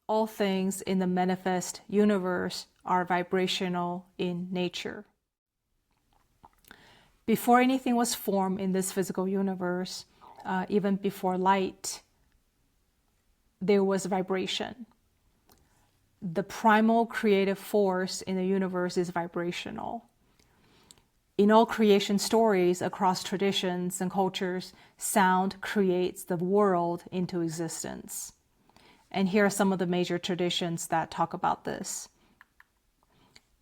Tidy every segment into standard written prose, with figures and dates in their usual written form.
All things in the manifest universe are vibrational in nature. Before anything was formed in this physical universe, even before light, there was vibration. The primal creative force in the universe is vibrational. In all creation stories across traditions and cultures, sound creates the world into existence. And here are some of the major traditions that talk about this.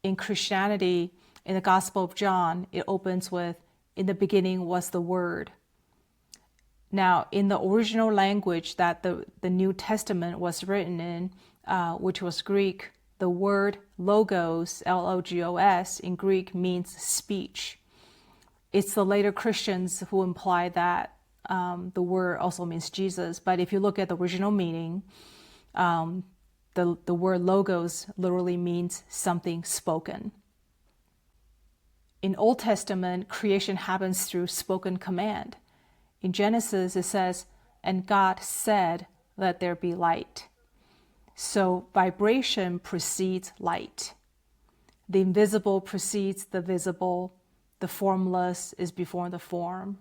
In Christianity, in the Gospel of John, it opens with, "In the beginning was the Word." Now, in the original language that the New Testament was written in, which was Greek, the word logos, L-O-G-O-S, in Greek means speech. It's the later Christians who imply that the word also means Jesus. But if you look at the original meaning, the word logos literally means something spoken. In Old Testament, creation happens through spoken command. In Genesis, it says, "And God said, let there be light." So vibration precedes light. The invisible precedes the visible. The formless is before the form.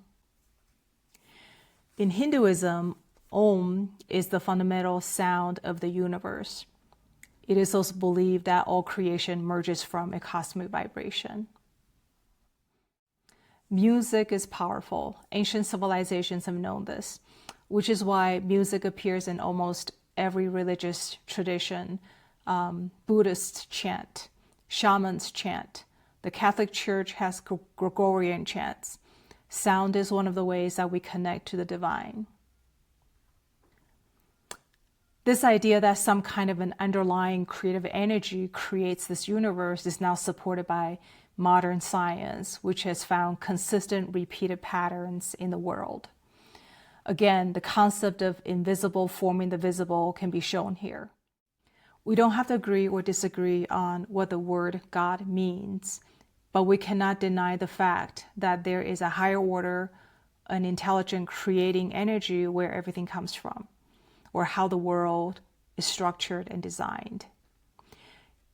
In Hinduism, Om is the fundamental sound of the universe. It is also believed that all creation merges from a cosmic vibration. Music is powerful. Ancient civilizations have known this, which is why music appears in almost every religious tradition. Buddhists chant, shamans chant. The Catholic Church has Gregorian chants. Sound is one of the ways that we connect to the divine. This idea that some kind of an underlying creative energy creates this universe is now supported by modern science, which has found consistent repeated patterns in the world. Again, the concept of invisible forming the visible can be shown here. We don't have to agree or disagree on what the word God means, but we cannot deny the fact that there is a higher order, an intelligent creating energy where everything comes from, or how the world is structured and designed.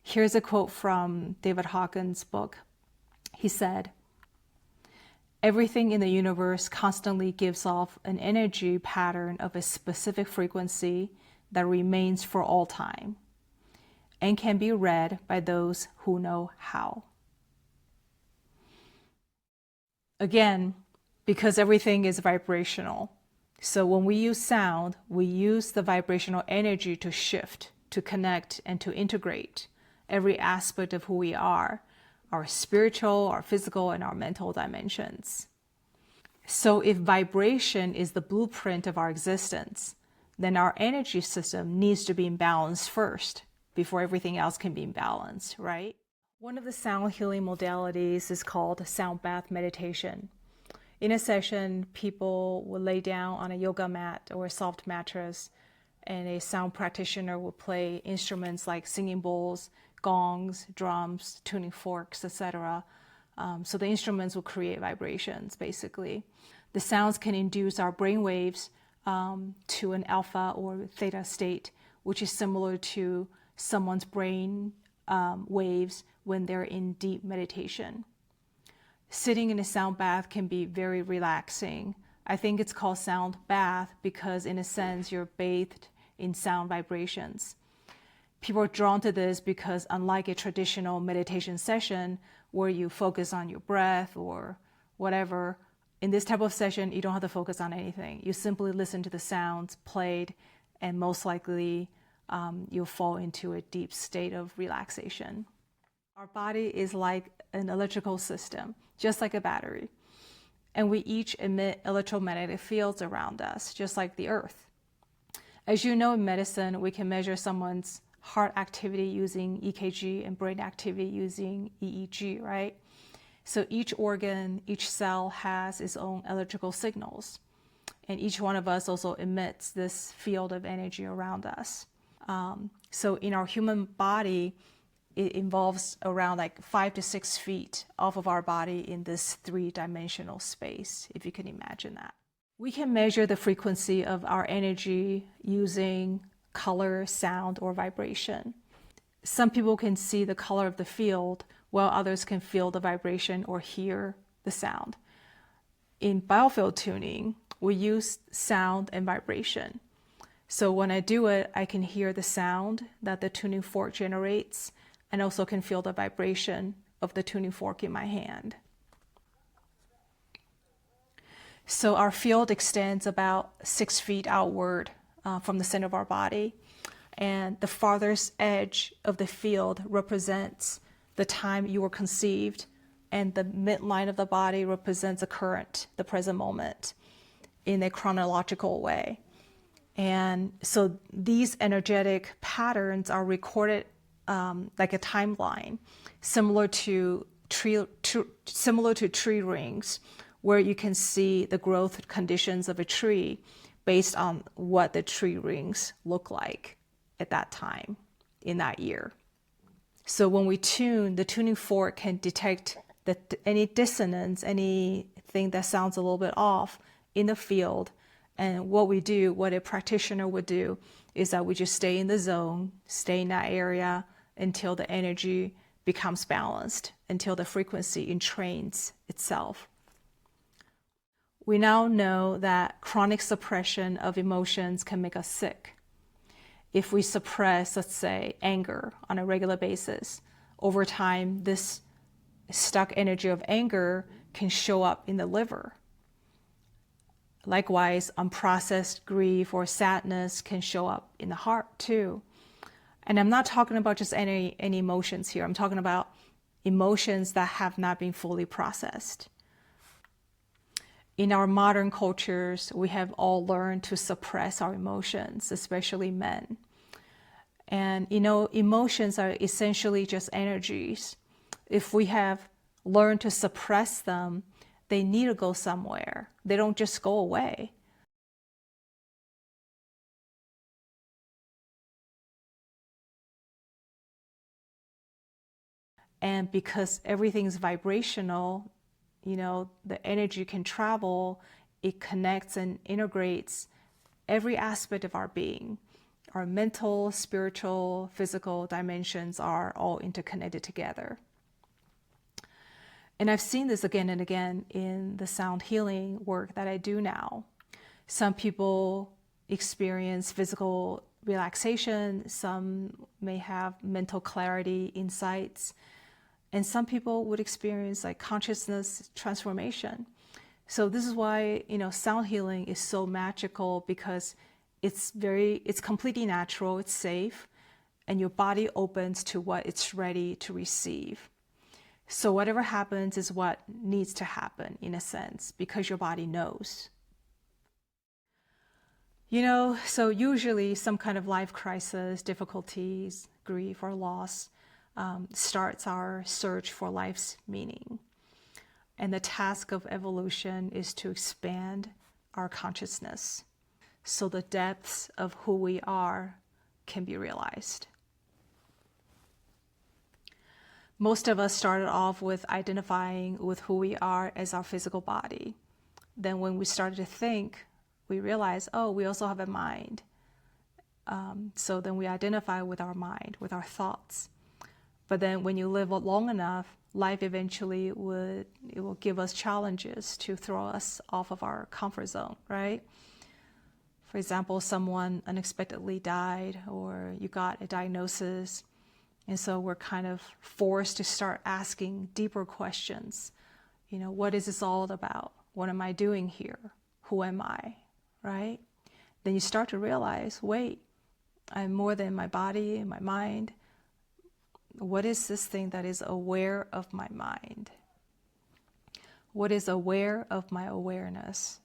Here's a quote from David Hawkins' book. He said, "Everything in the universe constantly gives off an energy pattern of a specific frequency that remains for all time and can be read by those who know how." Again, because everything is vibrational. So when we use sound, we use the vibrational energy to shift, to connect, and to integrate every aspect of who we are, our spiritual, our physical, and our mental dimensions. So if vibration is the blueprint of our existence, then our energy system needs to be in balance first before everything else can be in balance, right? One of the sound healing modalities is called sound bath meditation. In a session, people will lay down on a yoga mat or a soft mattress, and a sound practitioner will play instruments like singing bowls, gongs, drums, tuning forks, etc. So the instruments will create vibrations, basically. The sounds can induce our brain waves to an alpha or theta state, which is similar to someone's brain waves when they're in deep meditation. Sitting in a sound bath can be very relaxing. I think it's called sound bath because in a sense you're bathed in sound vibrations. People are drawn to this because unlike a traditional meditation session where you focus on your breath or whatever, in this type of session you don't have to focus on anything. You simply listen to the sounds played and most likely you'll fall into a deep state of relaxation. Our body is like an electrical system, just like a battery. And we each emit electromagnetic fields around us, just like the earth. As you know, in medicine, we can measure someone's heart activity using EKG and brain activity using EEG, right? So each organ, each cell has its own electrical signals. And each one of us also emits this field of energy around us. So in our human body, it involves around like 5 to 6 feet off of our body in this 3-dimensional space, if you can imagine that. We can measure the frequency of our energy using color, sound, or vibration. Some people can see the color of the field, while others can feel the vibration or hear the sound. In biofield tuning, we use sound and vibration. So when I do it, I can hear the sound that the tuning fork generates and also can feel the vibration of the tuning fork in my hand. So our field extends about 6 feet outward from the center of our body. And the farthest edge of the field represents the time you were conceived, and the midline of the body represents the current, the present moment, in a chronological way. And so these energetic patterns are recorded like a timeline, similar to tree rings, where you can see the growth conditions of a tree based on what the tree rings look like at that time in that year. So when we tune, the tuning fork can detect any dissonance, anything that sounds a little bit off in the field. And what a practitioner would do is that we just stay in the zone, stay in that area until the energy becomes balanced, until the frequency entrains itself. We now know that chronic suppression of emotions can make us sick. If we suppress, let's say, anger on a regular basis, over time, this stuck energy of anger can show up in the liver. Likewise, unprocessed grief or sadness can show up in the heart too. And I'm not talking about just any emotions here. I'm talking about emotions that have not been fully processed. In our modern cultures, we have all learned to suppress our emotions, especially men. And emotions are essentially just energies. If we have learned to suppress them, they need to go somewhere. They don't just go away. And because everything's vibrational, the energy can travel, it connects and integrates every aspect of our being. Our mental, spiritual, physical dimensions are all interconnected together. And I've seen this again and again in the sound healing work that I do now. Some people experience physical relaxation, some may have mental clarity, insights, and some people would experience like consciousness transformation. So this is why, sound healing is so magical, because it's completely natural, it's safe, and your body opens to what it's ready to receive. So whatever happens is what needs to happen, in a sense, because your body knows. So usually some kind of life crisis, difficulties, grief, or loss starts our search for life's meaning. And the task of evolution is to expand our consciousness so the depths of who we are can be realized. Most of us started off with identifying with who we are as our physical body. Then when we started to think, we realized, we also have a mind. So then we identify with our mind, with our thoughts. But then when you live long enough, life eventually will give us challenges to throw us off of our comfort zone, right? For example, someone unexpectedly died, or you got a diagnosis. And so we're kind of forced to start asking deeper questions. What is this all about? What am I doing here? Who am I, right? Then you start to realize, wait, I'm more than my body and my mind. What is this thing that is aware of my mind? What is aware of my awareness?